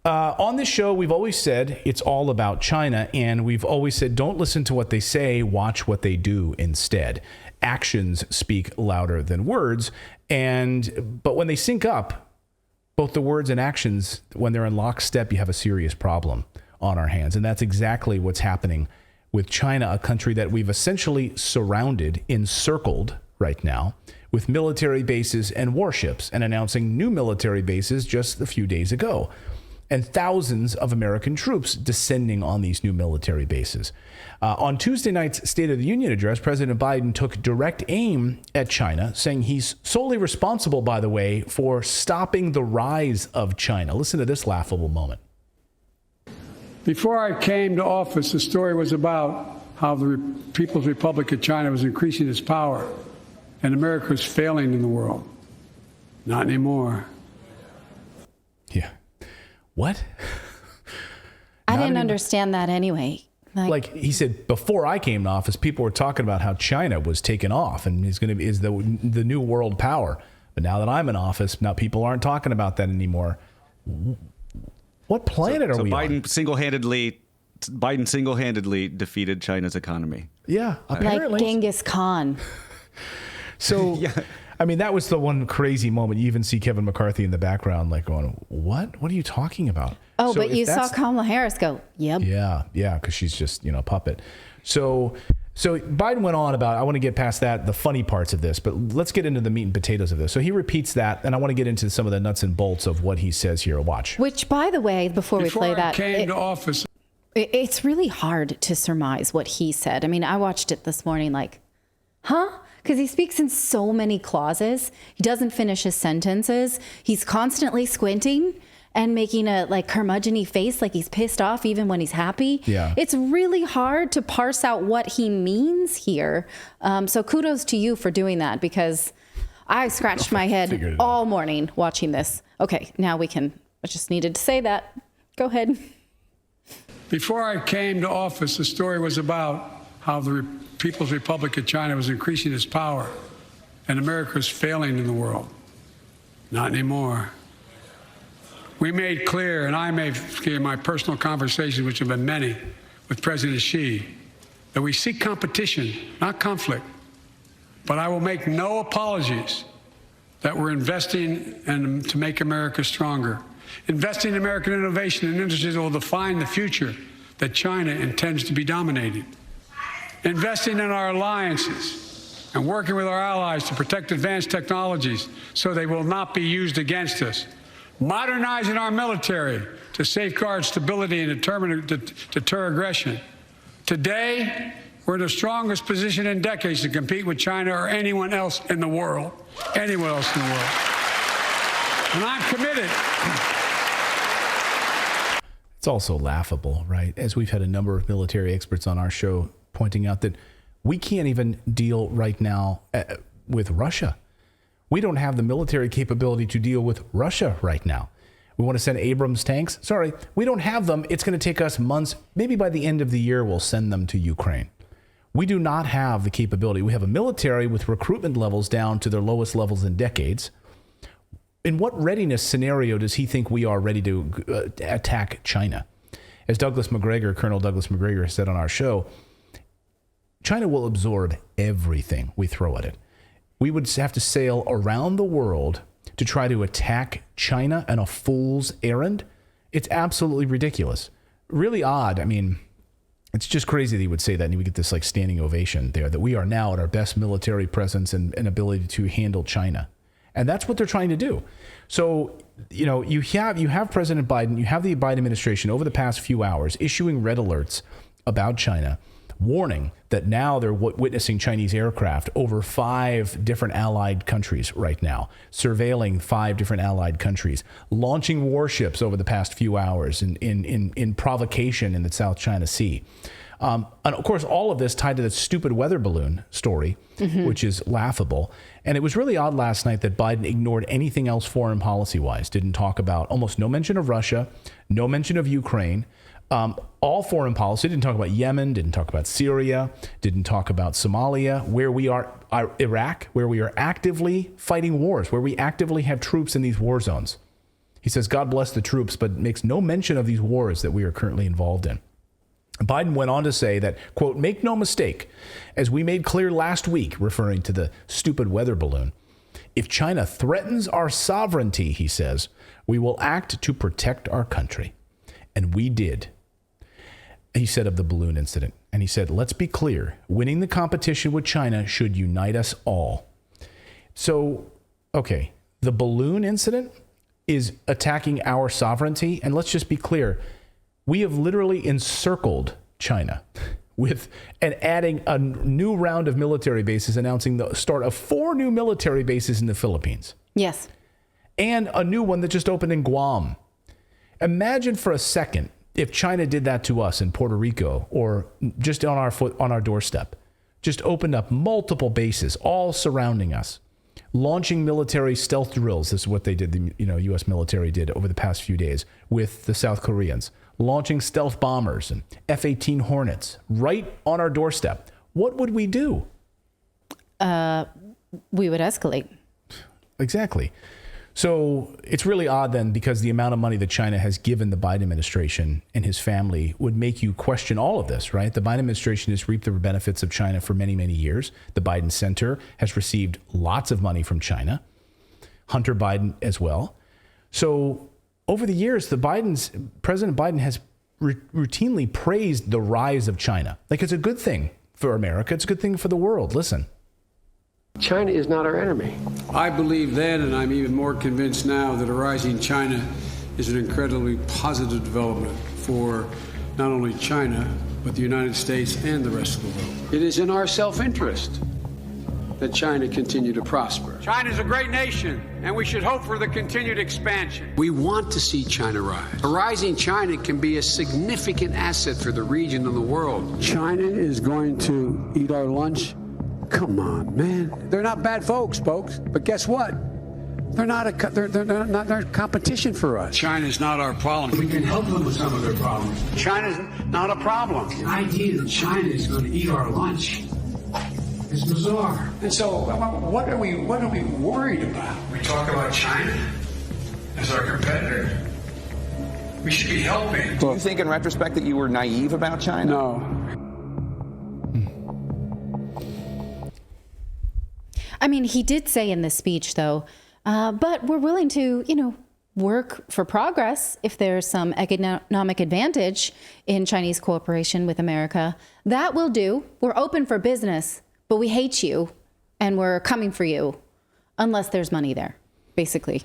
On this show, we've always said it's all about China, and we've always said don't listen to what they say, watch what they do instead. Actions speak louder than words, but when they sync up, both the words and actions, when they're in lockstep, you have a serious problem on our hands, and that's exactly what's happening with China, a country that we've essentially surrounded, encircled right now, with military bases and warships, and announcing new military bases just a few days ago. And thousands of American troops descending on these new military bases. On Tuesday night's State of the Union address, President Biden took direct aim at China, saying he's solely responsible, by the way, for stopping the rise of China. Listen to this laughable moment. Before I came to office, the story was about how the People's Republic of China was increasing its power and America was failing in the world. Not anymore. Yeah. What? I didn't understand that anyway. Like he said, before I came to office, people were talking about how China was taking off and is the new world power. But now that I'm in office, now people aren't talking about that anymore. What planet are we on? Biden single-handedly defeated China's economy. Yeah, apparently. Like Genghis Khan. So, yeah. I mean, that was the one crazy moment. You even see Kevin McCarthy in the background, like going, "What? What are you talking about?" Oh, so but you saw Kamala Harris go, "Yep." Yeah, because she's just a puppet. So Biden went on about. I want to get past that, the funny parts of this, but let's get into the meat and potatoes of this. So he repeats that, and I want to get into some of the nuts and bolts of what he says here. Watch. Which, by the way, before we play that, came to office, it's really hard to surmise what he said. I mean, I watched it this morning, like, huh? Because he speaks in so many clauses. He doesn't finish his sentences. He's constantly squinting and making a curmudgeon-y face, like he's pissed off even when he's happy. Yeah. It's really hard to parse out what he means here. So kudos to you for doing that, because I scratched my head all morning watching this. Okay, now I just needed to say that. Go ahead. Before I came to office, the story was about how the People's Republic of China was increasing its power and America was failing in the world. Not anymore. We made clear, and I made clear in my personal conversations, which have been many, with President Xi, that we seek competition, not conflict. But I will make no apologies that we're investing to make America stronger. Investing in American innovation and industries that will define the future that China intends to be dominating. Investing in our alliances and working with our allies to protect advanced technologies so they will not be used against us. Modernizing our military to safeguard stability and deter aggression. Today, we're in the strongest position in decades to compete with China or anyone else in the world. Anyone else in the world. And I'm committed. It's also laughable, right? As we've had a number of military experts on our show pointing out that we can't even deal right now with Russia. We don't have the military capability to deal with Russia right now. We want to send Abrams tanks. Sorry, we don't have them. It's going to take us months. Maybe by the end of the year, we'll send them to Ukraine. We do not have the capability. We have a military with recruitment levels down to their lowest levels in decades. In what readiness scenario does he think we are ready to attack China? As Colonel Douglas McGregor said on our show, China will absorb everything we throw at it. We would have to sail around the world to try to attack China on a fool's errand. It's absolutely ridiculous. Really odd. I mean, it's just crazy that he would say that and he would get this standing ovation there, that we are now at our best military presence and ability to handle China. And that's what they're trying to do. So, you have President Biden, you have the Biden administration over the past few hours issuing red alerts about China, warning that now they're witnessing Chinese aircraft over 5 different allied countries right now, surveilling 5 different allied countries, launching warships over the past few hours in provocation in the South China Sea. And of course, all of this tied to the stupid weather balloon story, which is laughable. And it was really odd last night that Biden ignored anything else foreign policy-wise, didn't talk about, almost no mention of Russia, no mention of Ukraine. All foreign policy, didn't talk about Yemen, didn't talk about Syria, didn't talk about Somalia, where we are, Iraq, where we are actively fighting wars, where we actively have troops in these war zones. He says, God bless the troops, but makes no mention of these wars that we are currently involved in. Biden went on to say that, quote, make no mistake, as we made clear last week, referring to the stupid weather balloon, if China threatens our sovereignty, he says, we will act to protect our country. And we did. He said of the balloon incident. And he said, let's be clear, winning the competition with China should unite us all. So, okay, the balloon incident is attacking our sovereignty. And let's just be clear, we have literally encircled China and adding a new round of military bases, announcing the start of 4 new military bases in the Philippines. Yes. And a new one that just opened in Guam. Imagine for a second if China did that to us in Puerto Rico or just on our doorstep, just opened up multiple bases, all surrounding us, launching military stealth drills. This is what they did, the U.S. military did over the past few days with the South Koreans, launching stealth bombers and F-18 Hornets right on our doorstep. What would we do? We would escalate. Exactly. So it's really odd then, because the amount of money that China has given the Biden administration and his family would make you question all of this, right? The Biden administration has reaped the benefits of China for many, many years. The Biden Center has received lots of money from China. Hunter Biden as well. So over the years, President Biden has routinely praised the rise of China. Like, it's a good thing for America. It's a good thing for the world. Listen. China is not our enemy. I believe then, and I'm even more convinced now, that a rising China is an incredibly positive development for not only China, but the United States and the rest of the world. It is in our self-interest that China continue to prosper. China is a great nation, and we should hope for the continued expansion. We want to see China rise. A rising China can be a significant asset for the region and the world. China is going to eat our lunch. Come on, man. They're not bad folks. But guess what? They're not a competition for us. China's not our problem. We can help them with some of their problems. China's not a problem. The idea that China is going to eat our lunch is bizarre. And so, what are we worried about? We talk about China as our competitor. We should be helping. Do you think, in retrospect, that you were naive about China? No. I mean, he did say in this speech, though, but we're willing to, work for progress if there's some economic advantage in Chinese cooperation with America. That will do. We're open for business, but we hate you and we're coming for you unless there's money there, basically.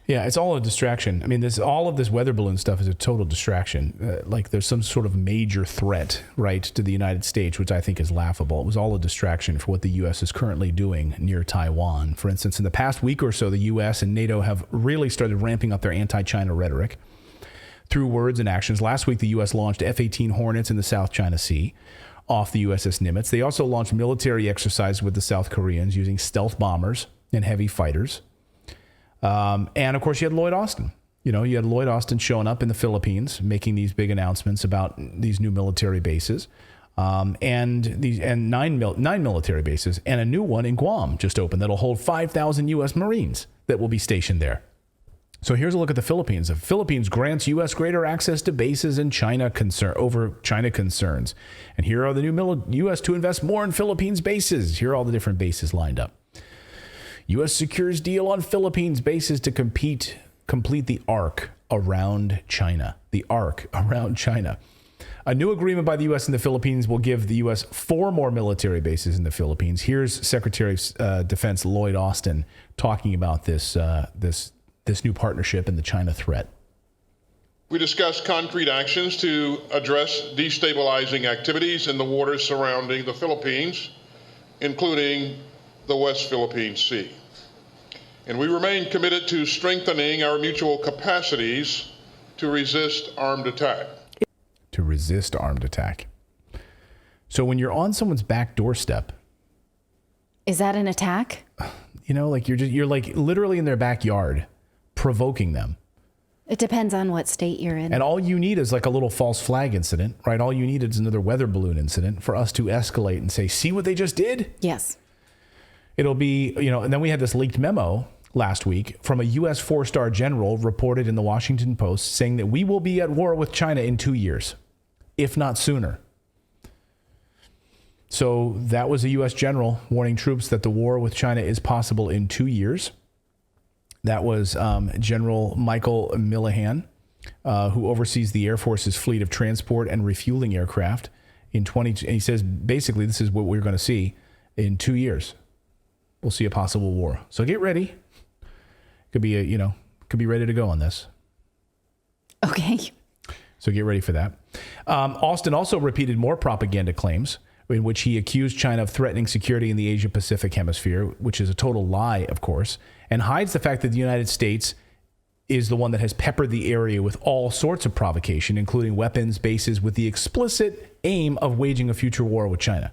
Yeah, it's all a distraction. I mean, all of this weather balloon stuff is a total distraction. Like there's some sort of major threat, right, to the United States, which I think is laughable. It was all a distraction for what the U.S. is currently doing near Taiwan. For instance, in the past week or so, the U.S. and NATO have really started ramping up their anti-China rhetoric through words and actions. Last week, the U.S. launched F-18 Hornets in the South China Sea off the USS Nimitz. They also launched military exercises with the South Koreans using stealth bombers and heavy fighters. And of course, you had Lloyd Austin. You had Lloyd Austin showing up in the Philippines, making these big announcements about these new military bases, and nine military bases, and a new one in Guam just opened that'll hold 5,000 U.S. Marines that will be stationed there. So here's a look at the Philippines. The Philippines grants U.S. greater access to bases in China over China concerns. And here are the new U.S. to invest more in Philippines bases. Here are all the different bases lined up. U.S. secures deal on Philippines bases to complete the arc around China. The arc around China. A new agreement by the U.S. and the Philippines will give the U.S. 4 more military bases in the Philippines. Here's Secretary of Defense Lloyd Austin talking about this new partnership and the China threat. We discussed concrete actions to address destabilizing activities in the waters surrounding the Philippines, including the West Philippine Sea. And we remain committed to strengthening our mutual capacities to resist armed attack. To resist armed attack. So when you're on someone's back doorstep, is that an attack? Like you're like literally in their backyard, provoking them. It depends on what state you're in. And all you need is like a little false flag incident, right? All you need is another weather balloon incident for us to escalate and say, see what they just did? Yes. It'll be, and then we had this leaked memo last week from a U.S. four-star general reported in the Washington Post saying that we will be at war with China in 2 years, if not sooner. So that was a U.S. general warning troops that the war with China is possible in 2 years. That was General Michael Millihan, who oversees the Air Force's fleet of transport and refueling aircraft. And he says, basically, this is what we're going to see in 2 years. We'll see a possible war. So get ready. Could be ready to go on this. Okay. So get ready for that. Austin also repeated more propaganda claims in which he accused China of threatening security in the Asia-Pacific hemisphere, which is a total lie, of course, and hides the fact that the United States is the one that has peppered the area with all sorts of provocation, including weapons, bases, with the explicit aim of waging a future war with China.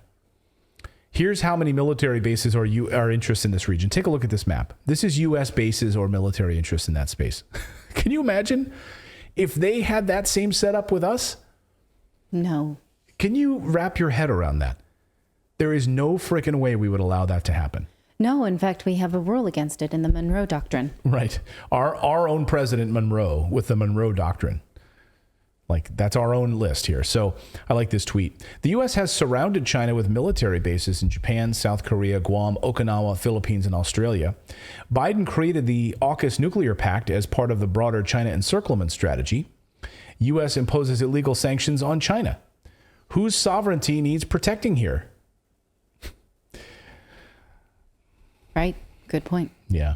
Here's how many military bases are interests in this region. Take a look at this map. This is U.S. bases or military interests in that space. Can you imagine if they had that same setup with us? No. Can you wrap your head around that? There is no frickin' way we would allow that to happen. No, in fact, we have a rule against it in the Monroe Doctrine. Right. Our own President Monroe with the Monroe Doctrine. Like, that's our own list here. So I like this tweet. The U.S. has surrounded China with military bases in Japan, South Korea, Guam, Okinawa, Philippines, and Australia. Biden created the AUKUS nuclear pact as part of the broader China encirclement strategy. U.S. imposes illegal sanctions on China. Whose sovereignty needs protecting here? Right. Good point. Yeah.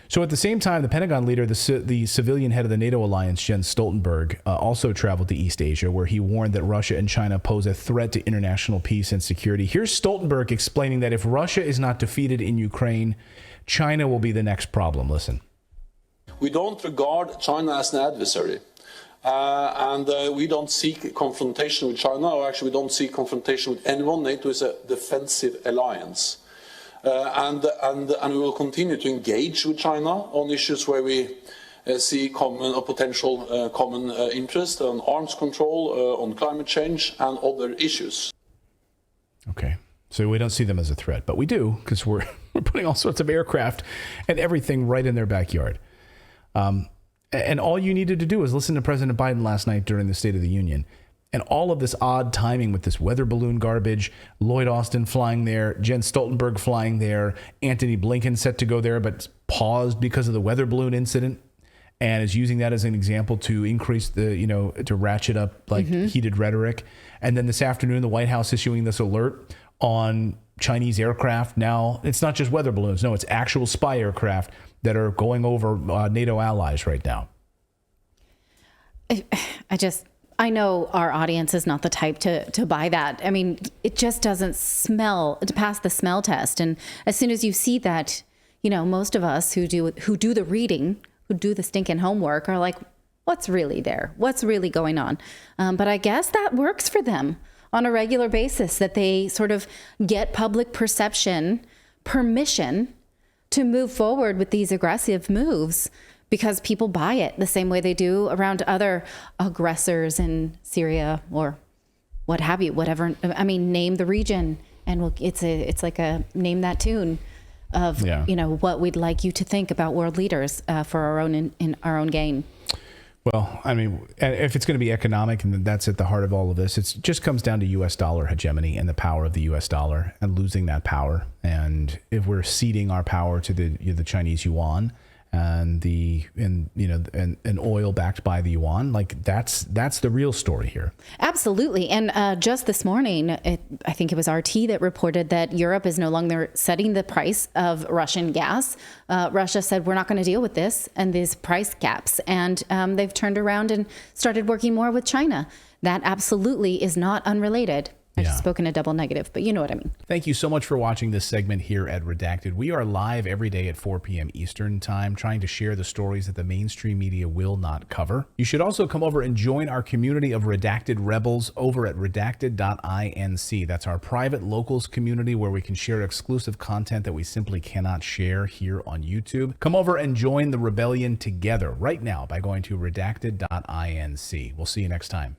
So at the same time, the Pentagon leader, the civilian head of the NATO alliance, Jens Stoltenberg, also traveled to East Asia, where he warned that Russia and China pose a threat to international peace and security. Here's Stoltenberg explaining that if Russia is not defeated in Ukraine, China will be the next problem. Listen. We don't regard China as an adversary. And we don't seek confrontation with China, or actually we don't seek confrontation with anyone. NATO is a defensive alliance. And we will continue to engage with China on issues where we see common or potential common interest on arms control, on climate change, and other issues. Okay. So we don't see them as a threat, but we do, because we're putting all sorts of aircraft and everything right in their backyard. And all you needed to do is listen to President Biden last night during the State of the Union. And all of this odd timing with this weather balloon garbage, Lloyd Austin flying there, Jens Stoltenberg flying there, Antony Blinken set to go there, but paused because of the weather balloon incident, and is using that as an example to increase to ratchet up heated rhetoric. And then this afternoon, the White House issuing this alert on Chinese aircraft. Now, it's not just weather balloons. No, it's actual spy aircraft that are going over NATO allies right now. I know our audience is not the type to buy that. I mean, it just doesn't to pass the smell test. And as soon as you see that, most of us who do the reading, who do the stinking homework, are like, what's really there? What's really going on? But I guess that works for them on a regular basis, that they sort of get public permission to move forward with these aggressive moves, because people buy it the same way they do around other aggressors in Syria or what have you, whatever. I mean, name the region, and it's like a name that tune of what we'd like you to think about world leaders for our own in our own gain. Well, I mean, if it's going to be economic, and that's at the heart of all of this, it just comes down to U.S. dollar hegemony and the power of the U.S. dollar and losing that power. And if we're ceding our power to the Chinese yuan and and oil backed by the yuan, like that's the real story here. Absolutely. And just this morning, I think it was RT that reported that Europe is no longer setting the price of Russian gas. Russia said, we're not going to deal with this and these price caps. And they've turned around and started working more with China. That absolutely is not unrelated. I just spoke in a double negative, but you know what I mean. Thank you so much for watching this segment here at Redacted. We are live every day at 4 p.m. Eastern time, trying to share the stories that the mainstream media will not cover. You should also come over and join our community of Redacted Rebels over at redacted.inc. That's our private locals community where we can share exclusive content that we simply cannot share here on YouTube. Come over and join the rebellion together right now by going to redacted.inc. We'll see you next time.